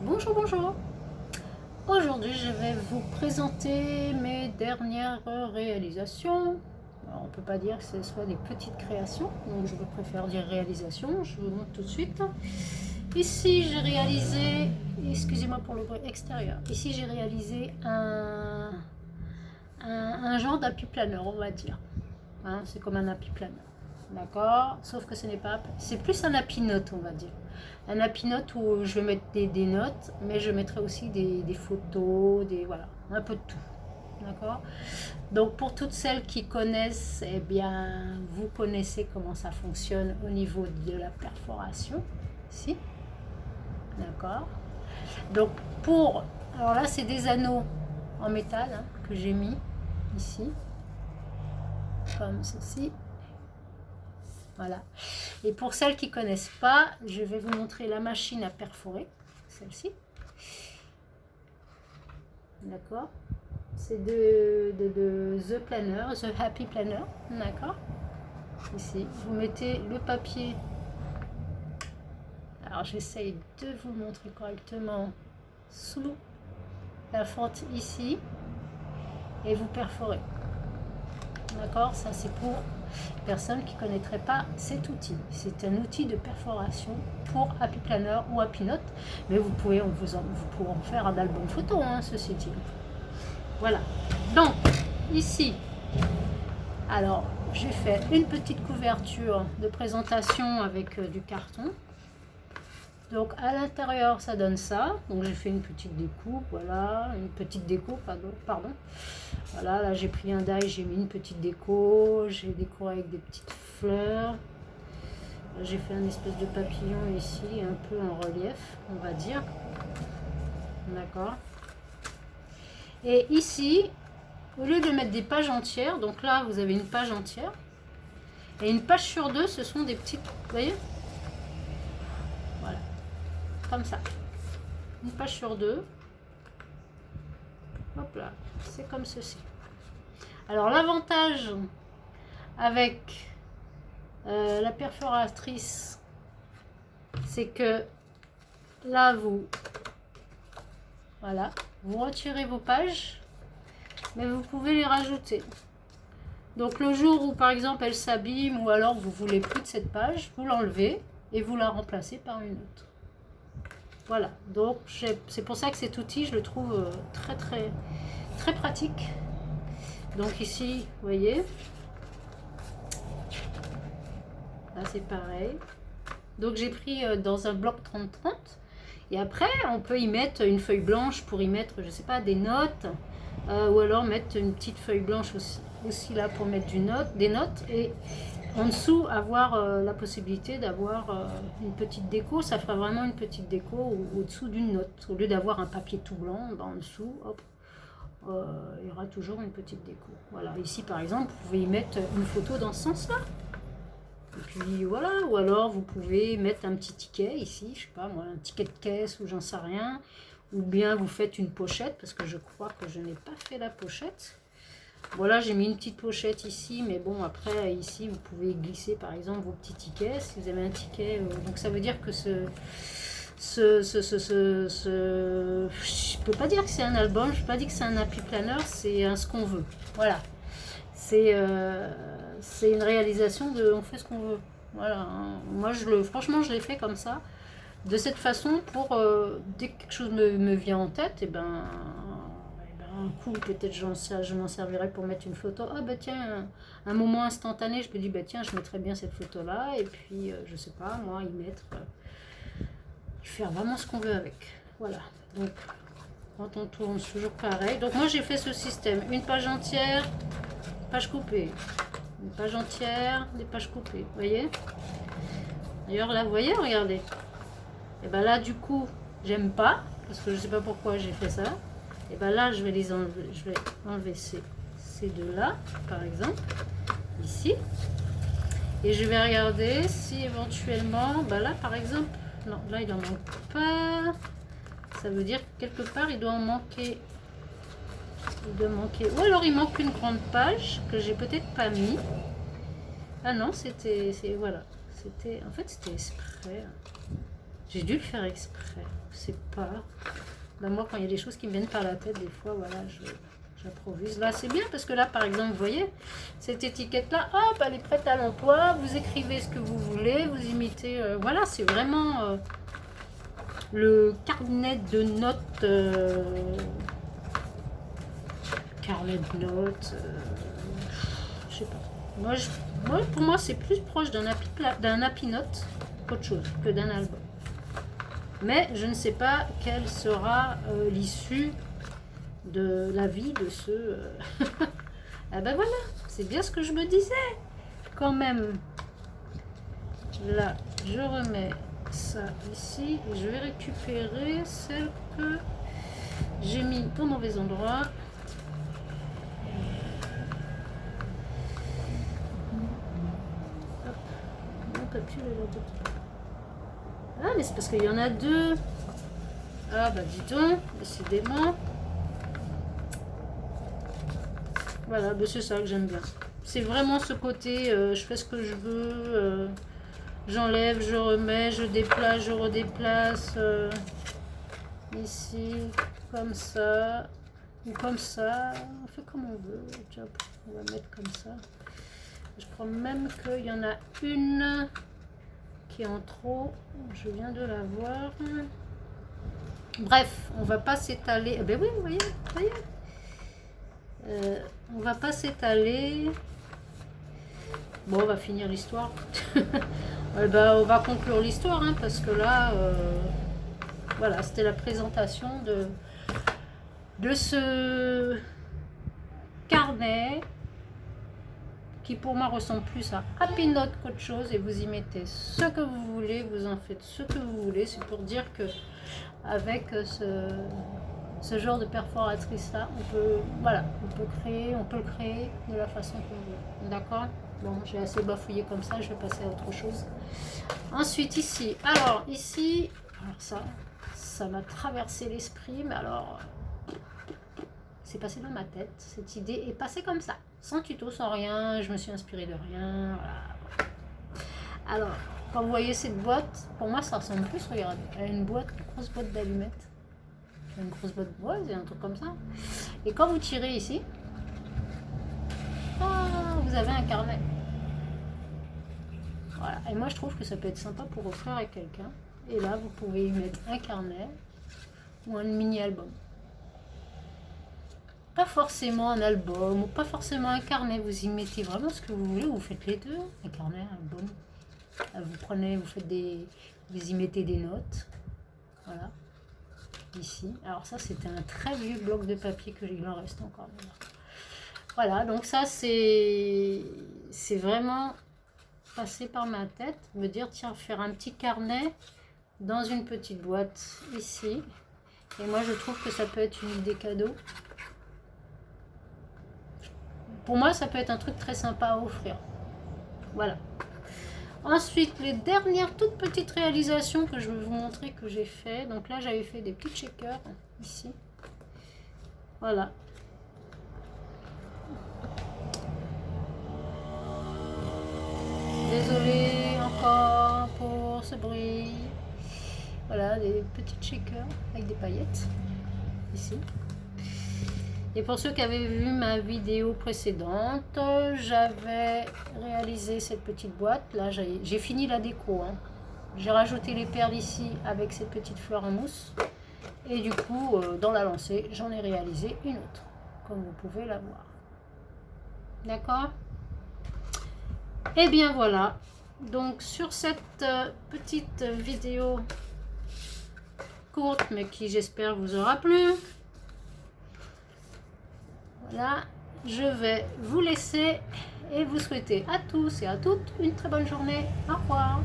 Bonjour, bonjour. Aujourd'hui, je vais vous présenter mes dernières réalisations. Alors, on ne peut pas dire que ce soit des petites créations, donc je préfère dire réalisations. Je vous montre tout de suite. Ici, j'ai réalisé, excusez-moi pour le bruit extérieur, ici j'ai réalisé un genre d'appui planeur, on va dire. Hein, c'est comme un appui planeur. D'accord. Sauf que ce n'est pas, c'est plus un happy note, on va dire. Un happy note où je vais mettre des notes, mais je mettrai aussi des photos, voilà, un peu de tout. D'accord. Donc pour toutes celles qui connaissent, eh bien, vous connaissez comment ça fonctionne au niveau de la perforation. Ici. D'accord. Donc alors là, c'est des anneaux en métal hein, que j'ai mis ici, comme ceci. Voilà. Et pour celles qui ne connaissent pas, je vais vous montrer la machine à perforer, celle-ci. D'accord. C'est de The Planner, The Happy Planner. D'accord. Ici, vous mettez le papier. Alors, j'essaye de vous montrer correctement sous la fente ici. Et vous perforez. D'accord. Ça, c'est pour personne qui ne connaîtrait pas cet outil. C'est un outil de perforation pour Happy Planner ou Happy Note, mais vous pouvez vous pourrez en faire un album photo, hein, ceci dit. Voilà. Donc, ici, alors, j'ai fait une petite couverture de présentation avec du carton. Donc, à l'intérieur, ça donne ça. Donc, j'ai fait une petite découpe, voilà, une petite déco, pardon. Voilà, là, j'ai pris un die, j'ai mis une petite déco, j'ai décoré avec des petites fleurs. J'ai fait un espèce de papillon ici, un peu en relief, on va dire. D'accord. Et ici, au lieu de mettre des pages entières, donc là, vous avez une page entière. Et une page sur deux, ce sont des petites, vous voyez? Voilà. Comme ça. Une page sur deux. Hop là. C'est comme ceci. Alors, l'avantage avec la perforatrice, c'est que là, voilà, vous retirez vos pages, mais vous pouvez les rajouter. Donc le jour où par exemple elle s'abîme ou alors vous voulez plus de cette page, vous l'enlevez et vous la remplacez par une autre. Voilà, donc c'est pour ça que cet outil je le trouve très très très pratique. Donc ici, vous voyez, là c'est pareil. Donc j'ai pris dans un bloc 30-30 et après on peut y mettre une feuille blanche pour y mettre, je sais pas, des notes ou alors mettre une petite feuille blanche aussi là pour mettre des notes et en dessous avoir la possibilité d'avoir une petite déco. Ça fera vraiment une petite déco au-dessous d'une note au lieu d'avoir un papier tout blanc. En dessous, hop, il y aura toujours une petite déco. Voilà, ici par exemple vous pouvez y mettre une photo dans ce sens là. Et puis voilà, ou alors vous pouvez mettre un petit ticket ici, je sais pas moi, un ticket de caisse ou j'en sais rien. Ou bien vous faites une pochette, parce que je crois que je n'ai pas fait la pochette. Voilà, j'ai mis une petite pochette ici, mais bon, après, ici, vous pouvez glisser par exemple vos petits tickets. Si vous avez un ticket, donc ça veut dire que je peux pas dire que c'est un album, je peux pas dire que c'est un happy planner, c'est ce qu'on veut. Voilà. C'est une réalisation de on fait ce qu'on veut. Voilà. Hein. Moi, franchement, je l'ai fait comme ça. De cette façon, pour dès que quelque chose me vient en tête, et ben un coup, peut-être je m'en servirai pour mettre une photo. Ah bah tiens, un moment instantané, je me dis, bah tiens, je mettrais bien cette photo-là. Et puis, je sais pas, moi, y mettre, faire vraiment ce qu'on veut avec. Voilà. Donc, quand on tourne, c'est toujours pareil. Donc, moi, j'ai fait ce système. Une page entière, page coupée. Une page entière, des pages coupées. Vous voyez? D'ailleurs, là, vous voyez, regardez. Et ben là, du coup, j'aime pas, parce que je sais pas pourquoi j'ai fait ça. Et ben là, je vais les enlever. Je vais enlever ces deux-là, par exemple, ici. Et je vais regarder si éventuellement, ben là, par exemple, non, là, il en manque pas. Ça veut dire que quelque part, il doit en manquer. Il doit manquer. Ou alors, il manque une grande page que j'ai peut-être pas mis. Ah non, voilà. En fait, c'était exprès. J'ai dû le faire exprès. C'est pas... Ben moi, quand il y a des choses qui me viennent par la tête, des fois, voilà, j'improvise. Là, c'est bien parce que là, par exemple, vous voyez, cette étiquette-là, hop, elle est prête à l'emploi. Vous écrivez ce que vous voulez, vous imitez. Voilà, c'est vraiment le carnet de notes. Carnet de notes. Je sais pas. Moi, pour moi, c'est plus proche d'un happy note qu'autre chose, que d'un album. Mais je ne sais pas quelle sera l'issue de la vie de ce... Ah ben voilà, c'est bien ce que je me disais quand même. Là, je remets ça ici et je vais récupérer celle que j'ai mis au mauvais endroit. Hop. Mon papier est là. Ah, mais c'est parce qu'il y en a deux. Ah, bah dis donc, décidément. Voilà, bah c'est ça que j'aime bien. C'est vraiment ce côté, je fais ce que je veux, j'enlève, je remets, je déplace, je redéplace. Ici, comme ça, ou comme ça. On fait comme on veut. Tiens, on va mettre comme ça. Je crois même qu'il y en a une qui est en trop. Je viens de la voir. Bref, on va pas s'étaler. Eh ben oui, vous voyez. On va pas s'étaler. Bon, on va finir l'histoire. On va conclure l'histoire, hein, parce que là, voilà, c'était la présentation de ce carnet qui pour moi ressemble plus à Happy Note qu'autre chose, et vous y mettez ce que vous voulez, vous en faites ce que vous voulez. C'est pour dire que avec ce genre de perforatrice là, on peut le créer de la façon qu'on veut. D'accord? Bon, j'ai assez bafouillé comme ça, je vais passer à autre chose. Ensuite ici, alors ça m'a traversé l'esprit, mais alors c'est passé dans ma tête, cette idée est passée comme ça, sans tuto, sans rien, je me suis inspirée de rien, voilà. Alors, quand vous voyez cette boîte, pour moi ça ressemble plus, regardez, à une grosse boîte d'allumettes. Une grosse boîte, ouais, c'est un truc comme ça. Et quand vous tirez ici, vous avez un carnet. Voilà, et moi je trouve que ça peut être sympa pour offrir à quelqu'un. Et là, vous pouvez y mettre un carnet ou un mini-album. Pas forcément un album ou pas forcément un carnet. Vous y mettez vraiment ce que vous voulez. Vous faites les deux. Un carnet, un album. Vous y mettez des notes. Voilà. Ici. Alors ça, c'était un très vieux bloc de papier que il en reste encore. Voilà. Donc ça, c'est vraiment passé par ma tête. Me dire, tiens, faire un petit carnet dans une petite boîte ici. Et moi, je trouve que ça peut être une idée cadeau. Pour moi, ça peut être un truc très sympa à offrir. Voilà. Ensuite, les dernières toutes petites réalisations que je vais vous montrer que j'ai fait. Donc là, j'avais fait des petits checkers ici. Voilà. Désolée encore pour ce bruit. Voilà, des petits shakers avec des paillettes, ici. Et pour ceux qui avaient vu ma vidéo précédente, j'avais réalisé cette petite boîte. Là, j'ai fini la déco. Hein. J'ai rajouté les perles ici avec cette petite fleur en mousse. Et du coup, dans la lancée, j'en ai réalisé une autre, comme vous pouvez la voir. D'accord ? Et bien voilà. Donc, sur cette petite vidéo courte mais qui j'espère vous aura plu, voilà, je vais vous laisser et vous souhaiter à tous et à toutes une très bonne journée. Au revoir.